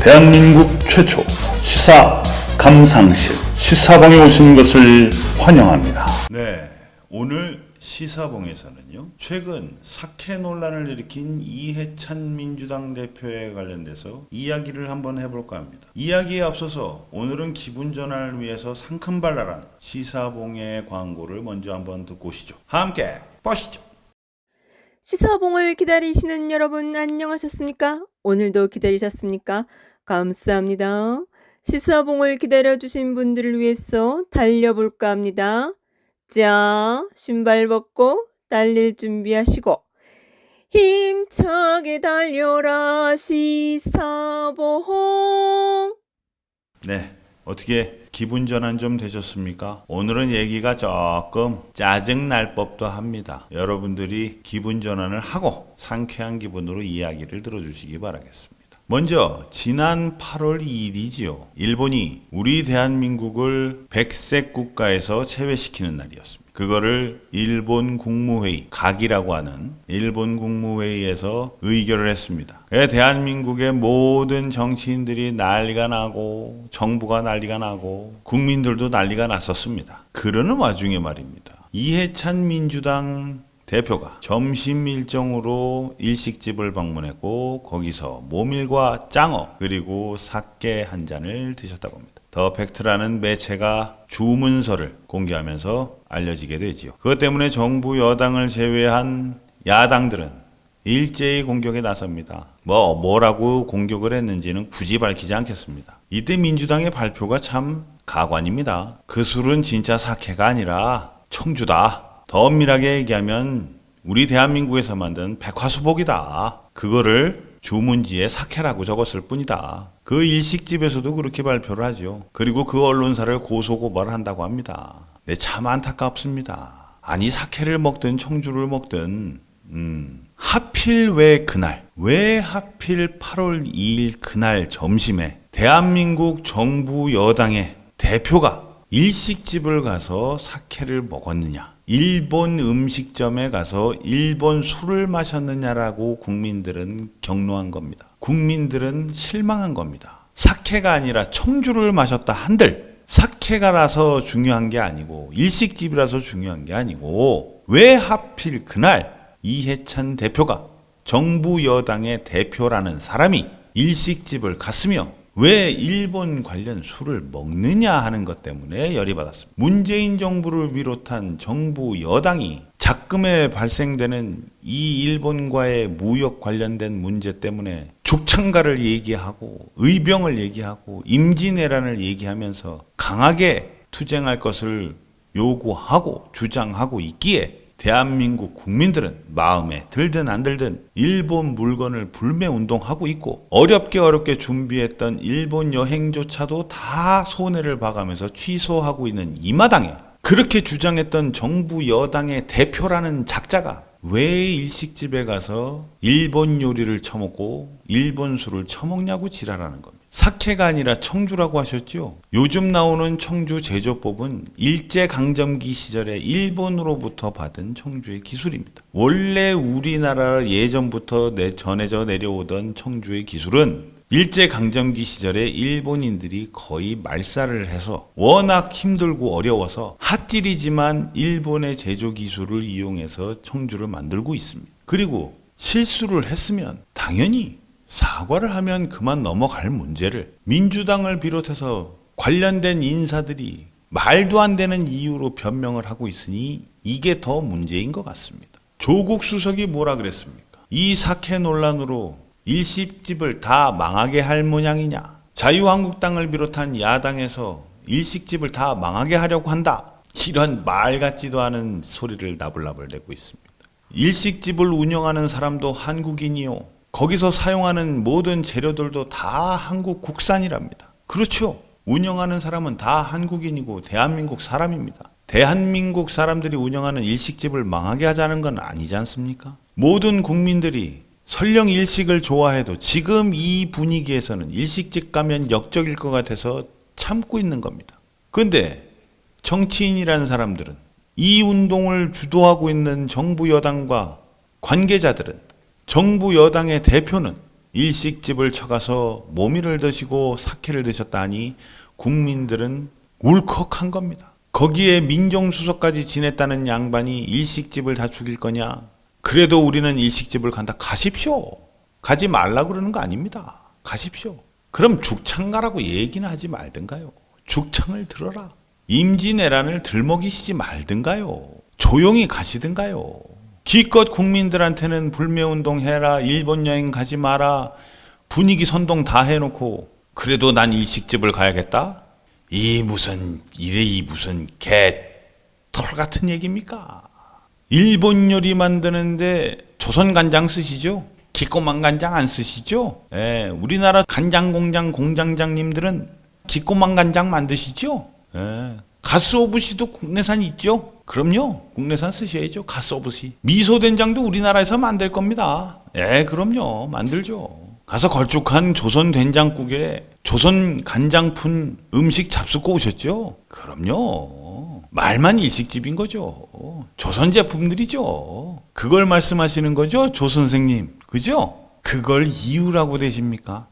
대한민국 최초 시사 감상실 시사봉에 오신 것을 환영합니다. 네, 오늘 시사봉에서는요, 최근 사케 논란을 일으킨 이해찬 민주당 대표에 관련돼서 이야기를 한번 해볼까 합니다. 이야기에 앞서서 오늘은 기분 전환을 위해서 상큼발랄한 시사봉의 광고를 먼저 한번 듣고 오시죠. 함께 보시죠. 시사봉을 기다리시는 여러분 안녕하셨습니까? 오늘도 기다리셨습니까? 감사합니다. 시사봉을 기다려주신 분들을 위해서 달려볼까 합니다. 자, 신발 벗고 달릴 준비하시고 힘차게 달려라 시사봉. 네, 어떻게 기분 전환 좀 되셨습니까? 오늘은 얘기가 조금 짜증날 법도 합니다. 여러분들이 기분 전환을 하고 상쾌한 기분으로 이야기를 들어주시기 바라겠습니다. 먼저 지난 8월 2일이지요. 일본이 우리 대한민국을 백색 국가에서 제외시키는 날이었습니다. 그거를 일본 국무회의, 각이라고 하는 일본 국무회의에서 의결을 했습니다. 대한민국의 모든 정치인들이 난리가 나고 정부가 난리가 나고 국민들도 난리가 났었습니다. 그러는 와중에 말입니다, 이해찬 민주당 대표가 점심 일정으로 일식집을 방문했고 거기서 모밀과 짱어 그리고 사케 한 잔을 드셨다고 합니다. 더 팩트라는 매체가 주문서를 공개하면서 알려지게 되지요. 그것 때문에 정부 여당을 제외한 야당들은 일제히 공격에 나섭니다. 뭐라고 공격을 했는지는 굳이 밝히지 않겠습니다. 이때 민주당의 발표가 참 가관입니다. 그 술은 진짜 사케가 아니라 청주다. 더 엄밀하게 얘기하면 우리 대한민국에서 만든 백화수복이다. 그거를 주문지에 사케라고 적었을 뿐이다. 그 일식집에서도 그렇게 발표를 하죠. 그리고 그 언론사를 고소고발을 한다고 합니다. 네, 참 안타깝습니다. 아니, 사케를 먹든 청주를 먹든 하필 왜 하필 8월 2일 그날 점심에 대한민국 정부 여당의 대표가 일식집을 가서 사케를 먹었느냐, 일본 음식점에 가서 일본 술을 마셨느냐라고 국민들은 경노한 겁니다. 국민들은 실망한 겁니다. 사케가 아니라 청주를 마셨다 한들 사케가라서 중요한 게 아니고 일식집이라서 중요한 게 아니고 왜 하필 그날 이해찬 대표가 정부 여당의 대표라는 사람이 일식집을 갔으며 왜 일본 관련 술을 먹느냐 하는 것 때문에 열이 받았습니다. 문재인 정부를 비롯한 정부 여당이 작금에 발생되는 이 일본과의 무역 관련된 문제 때문에 죽창가를 얘기하고 의병을 얘기하고 임진왜란을 얘기하면서 강하게 투쟁할 것을 요구하고 주장하고 있기에 대한민국 국민들은 마음에 들든 안 들든 일본 물건을 불매운동하고 있고 어렵게 준비했던 일본 여행조차도 다 손해를 봐가면서 취소하고 있는 이 마당에 그렇게 주장했던 정부 여당의 대표라는 작자가 왜 일식집에 가서 일본 요리를 처먹고 일본 술을 처먹냐고 지랄하는 겁니다. 사케가 아니라 청주라고 하셨죠? 요즘 나오는 청주 제조법은 일제강점기 시절에 일본으로부터 받은 청주의 기술입니다. 원래 우리나라 예전부터 전해져 내려오던 청주의 기술은 일제강점기 시절에 일본인들이 거의 말살을 해서 워낙 힘들고 어려워서 핫질이지만 일본의 제조 기술을 이용해서 청주를 만들고 있습니다. 그리고 실수를 했으면 당연히 사과를 하면 그만 넘어갈 문제를 민주당을 비롯해서 관련된 인사들이 말도 안 되는 이유로 변명을 하고 있으니 이게 더 문제인 것 같습니다. 조국 수석이 뭐라 그랬습니까? 이 사케 논란으로 일식집을 다 망하게 할 모양이냐? 자유한국당을 비롯한 야당에서 일식집을 다 망하게 하려고 한다. 이런 말 같지도 않은 소리를 나불나불 내고 있습니다. 일식집을 운영하는 사람도 한국인이요. 거기서 사용하는 모든 재료들도 다 한국 국산이랍니다. 그렇죠. 운영하는 사람은 다 한국인이고 대한민국 사람입니다. 대한민국 사람들이 운영하는 일식집을 망하게 하자는 건 아니지 않습니까? 모든 국민들이 설령 일식을 좋아해도 지금 이 분위기에서는 일식집 가면 역적일 것 같아서 참고 있는 겁니다. 그런데 정치인이라는 사람들은 이 운동을 주도하고 있는 정부 여당과 관계자들은 정부 여당의 대표는 일식집을 쳐가서 모미를 드시고 사케를 드셨다니 국민들은 울컥한 겁니다. 거기에 민정수석까지 지냈다는 양반이 일식집을 다 죽일 거냐? 그래도 우리는 일식집을 간다. 가십시오. 가지 말라 그러는 거 아닙니다. 가십시오. 그럼 죽창 가라고 얘기는 하지 말든가요. 죽창을 들어라. 임진왜란을 들먹이시지 말든가요. 조용히 가시든가요. 기껏 국민들한테는 불매운동 해라, 일본 여행 가지 마라, 분위기 선동 다 해놓고 그래도 난 일식집을 가야겠다? 이 무슨 개 털 같은 얘기입니까? 일본 요리 만드는데 조선 간장 쓰시죠? 기꼬만 간장 안 쓰시죠? 예, 우리나라 간장 공장 공장장님들은 기꼬만 간장 만드시죠? 예, 가스오브시도 국내산 있죠? 그럼요. 국내산 쓰셔야죠. 가스오브시. 미소된장도 우리나라에서 만들 겁니다. 예, 그럼요. 만들죠. 가서 걸쭉한 조선 된장국에 조선 간장 푼 음식 잡숫고 오셨죠? 그럼요. 말만 일식집인 거죠. 조선 제품들이죠. 그걸 말씀하시는 거죠? 조 선생님. 그죠? 그걸 이유라고 되십니까?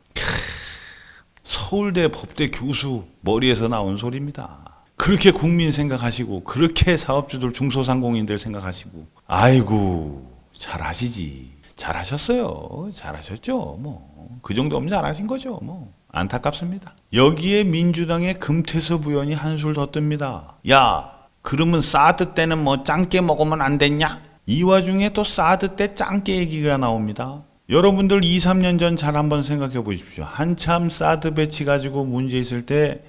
서울대 법대 교수 머리에서 나온 소리입니다. 그렇게 국민 생각하시고 그렇게 사업주들 중소상공인들 생각하시고 아이고 잘하시지. 잘하셨어요. 잘하셨죠. 뭐 그 정도면 잘하신 거죠. 뭐 안타깝습니다. 여기에 민주당의 금태섭 의원이 한술 더 뜹니다. 야, 그러면 사드 때는 뭐 짱깨 먹으면 안 됐냐? 이 와중에 또 사드 때 짱깨 얘기가 나옵니다. 여러분들 2, 3년 전 잘 한번 생각해 보십시오. 한참 사드 배치 가지고 문제 있을 때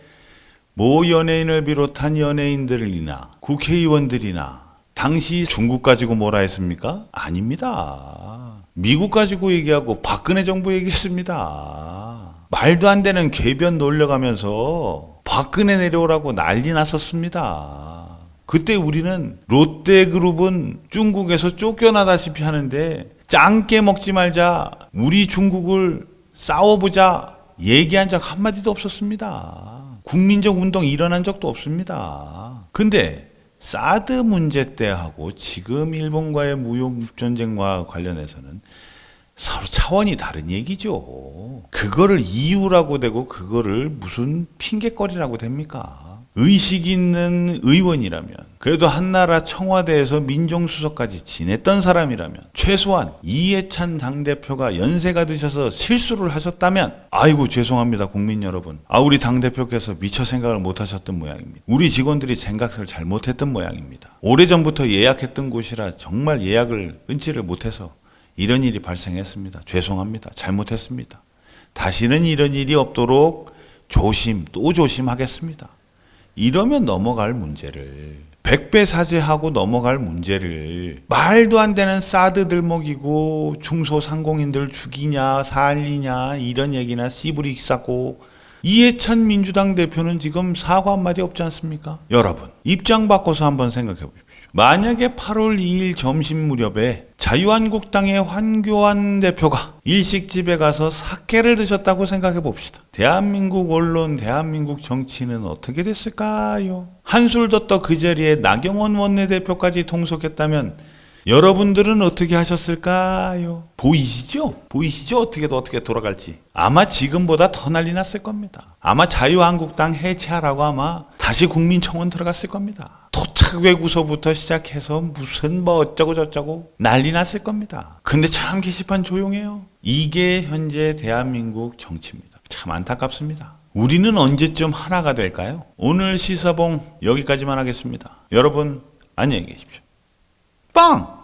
모 연예인을 비롯한 연예인들이나 국회의원들이나 당시 중국 가지고 뭐라 했습니까? 아닙니다. 미국 가지고 얘기하고 박근혜 정부 얘기했습니다. 말도 안 되는 궤변 놀려가면서 박근혜 내려오라고 난리 났었습니다. 그때 우리는 롯데그룹은 중국에서 쫓겨나다시피 하는데 짱깨 먹지 말자, 우리 중국을 싸워보자 얘기한 적 한마디도 없었습니다. 국민적 운동이 일어난 적도 없습니다. 근데 사드 문제 때하고 지금 일본과의 무역전쟁과 관련해서는 서로 차원이 다른 얘기죠. 그거를 이유라고 대고 그거를 무슨 핑계거리라고 됩니까? 의식 있는 의원이라면, 그래도 한나라 청와대에서 민정수석까지 지냈던 사람이라면, 최소한 이해찬 당대표가 연세가 드셔서 실수를 하셨다면 아이고 죄송합니다 국민 여러분, 우리 당대표께서 미처 생각을 못하셨던 모양입니다. 우리 직원들이 생각을 잘못했던 모양입니다. 오래전부터 예약했던 곳이라 정말 예약을 끊지를 못해서 이런 일이 발생했습니다. 죄송합니다. 잘못했습니다. 다시는 이런 일이 없도록 또 조심하겠습니다. 이러면 넘어갈 문제를, 백배사죄하고 넘어갈 문제를 말도 안 되는 사드들 먹이고 중소상공인들 죽이냐 살리냐 이런 얘기나 씨부리 싸고, 이해찬 민주당 대표는 지금 사과 한마디 없지 않습니까? 여러분 입장 바꿔서 한번 생각해 보십시오. 만약에 8월 2일 점심 무렵에 자유한국당의 황교안 대표가 일식집에 가서 사케를 드셨다고 생각해 봅시다. 대한민국 언론, 대한민국 정치는 어떻게 됐을까요? 한술 더 떠 그 자리에 나경원 원내대표까지 통속했다면 여러분들은 어떻게 하셨을까요? 보이시죠? 어떻게 돌아갈지. 아마 지금보다 더 난리 났을 겁니다. 아마 자유한국당 해체하라고 아마 다시 국민청원 들어갔을 겁니다. 토착외구서부터 시작해서 무슨 뭐 어쩌고 저쩌고 난리 났을 겁니다. 근데 참 게시판 조용해요. 이게 현재 대한민국 정치입니다. 참 안타깝습니다. 우리는 언제쯤 하나가 될까요? 오늘 시사봉 여기까지만 하겠습니다. 여러분 안녕히 계십시오. 빵!